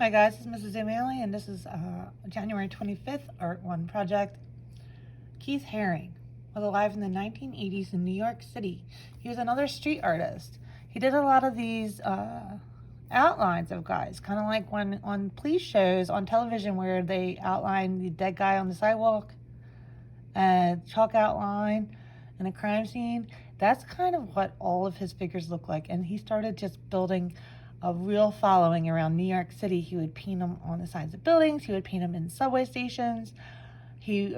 Hi guys, this is Mrs. O'Malley, and this is January 25th Art One project. Keith Haring was alive in the 1980s in New York City. He was another street artist. He did a lot of these outlines of guys, kind of like when on police shows on television where they outline the dead guy on the sidewalk and chalk outline in a crime scene. That's kind of what all of his figures look like, and he started just building a real following around New York City. He would paint them on the sides of buildings. He would paint them in subway stations. He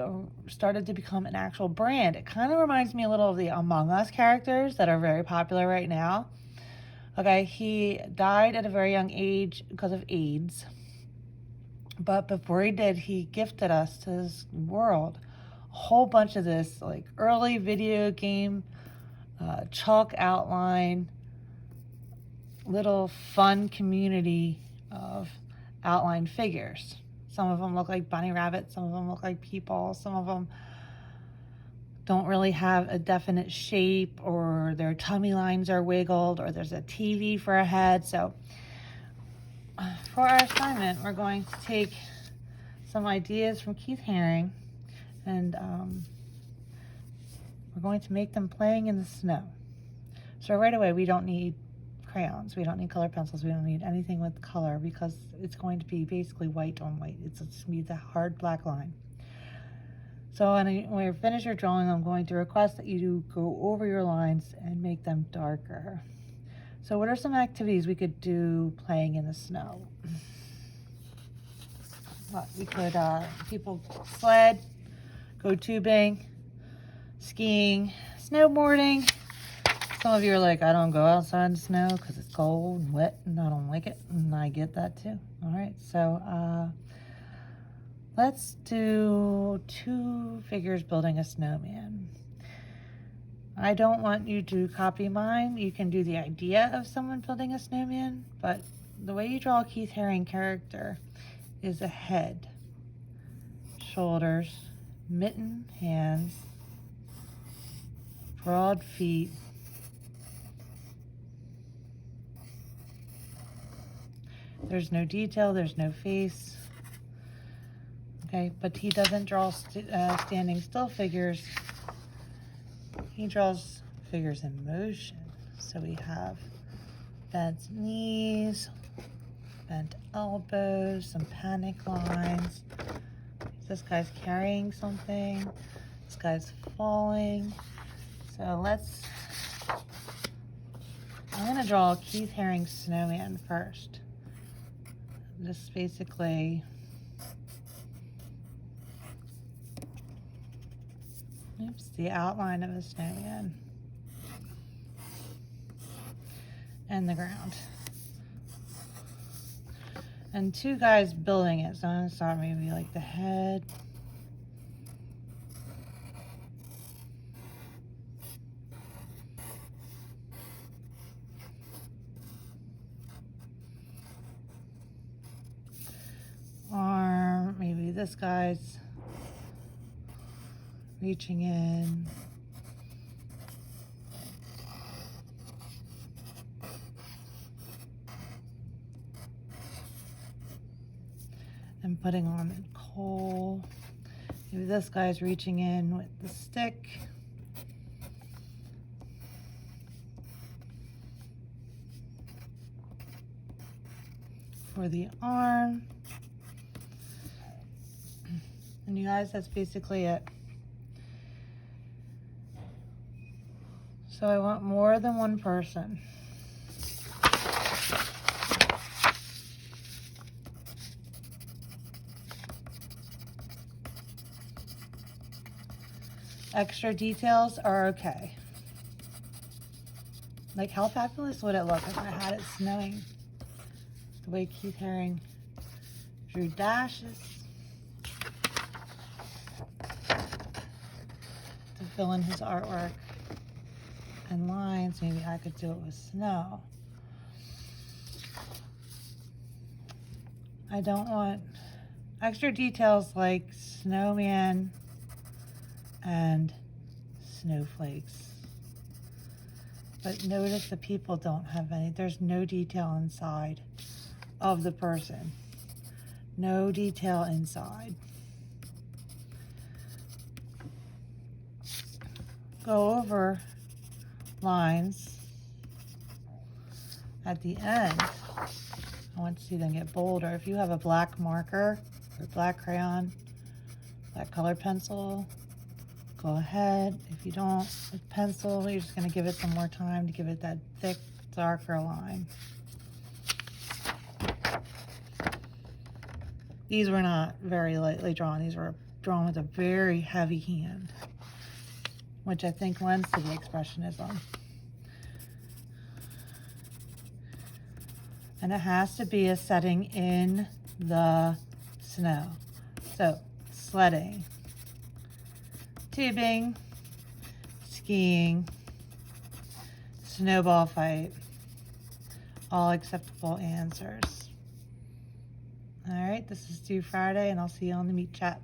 started to become an actual brand. It kind of reminds me a little of the Among Us characters that are very popular right now. Okay, he died at a very young age because of AIDS. But before he did, he gifted us to this world a whole bunch of this like early video game chalk outline, little fun community of outline figures. Some of them look like bunny rabbits, some of them look like people, some of them don't really have a definite shape, or their tummy lines are wiggled, or there's a TV for a head. So for our assignment, we're going to take some ideas from Keith Haring, and we're going to make them playing in the snow. So right away, we don't need crayons, we don't need color pencils, we don't need anything with color, because it's going to be basically white on white. It's going to be the hard black line. So when you finish your drawing, I'm going to request that you go over your lines and make them darker. So what are some activities we could do playing in the snow? Well, we could people sled, go tubing, skiing, snowboarding. Some of you are like, I don't go outside in the snow because it's cold and wet and I don't like it, and I get that too. All right, so let's do 2 figures building a snowman. I don't want you to copy mine. You can do the idea of someone building a snowman, but the way you draw a Keith Haring character is a head, shoulders, mitten hands, broad feet, there's no detail, there's no face. Okay, but he doesn't draw standing still figures. He draws figures in motion. So we have bent knees, bent elbows, some panic lines. This guy's carrying something. This guy's falling. So I'm gonna draw Keith Haring's snowman first. Just basically, the outline of a snowman and the ground. And 2 guys building it. So I'm gonna start maybe like the head. Or maybe this guy's reaching in. And putting on the coal. Maybe this guy's reaching in with the stick. For the arm. And you guys, that's basically it. So I want more than one person. Extra details are okay. Like, how fabulous would it look if I had it snowing? The way Keith Haring drew dashes to fill in his artwork and lines. Maybe I could do it with snow. I don't want extra details like snowman and snowflakes. But notice the people don't have any. There's no detail inside of the person. No detail inside. Go over lines at the end. I want to see them get bolder. If you have a black marker or black crayon, black colored pencil, go ahead. If you don't, with pencil, you're just going to give it some more time to give it that thick, darker line. These were not very lightly drawn. These were drawn with a very heavy hand, which I think lends to the expressionism. And it has to be a setting in the snow. So, sledding, tubing, skiing, snowball fight, all acceptable answers. All right, this is due Friday, and I'll see you on the meet chat.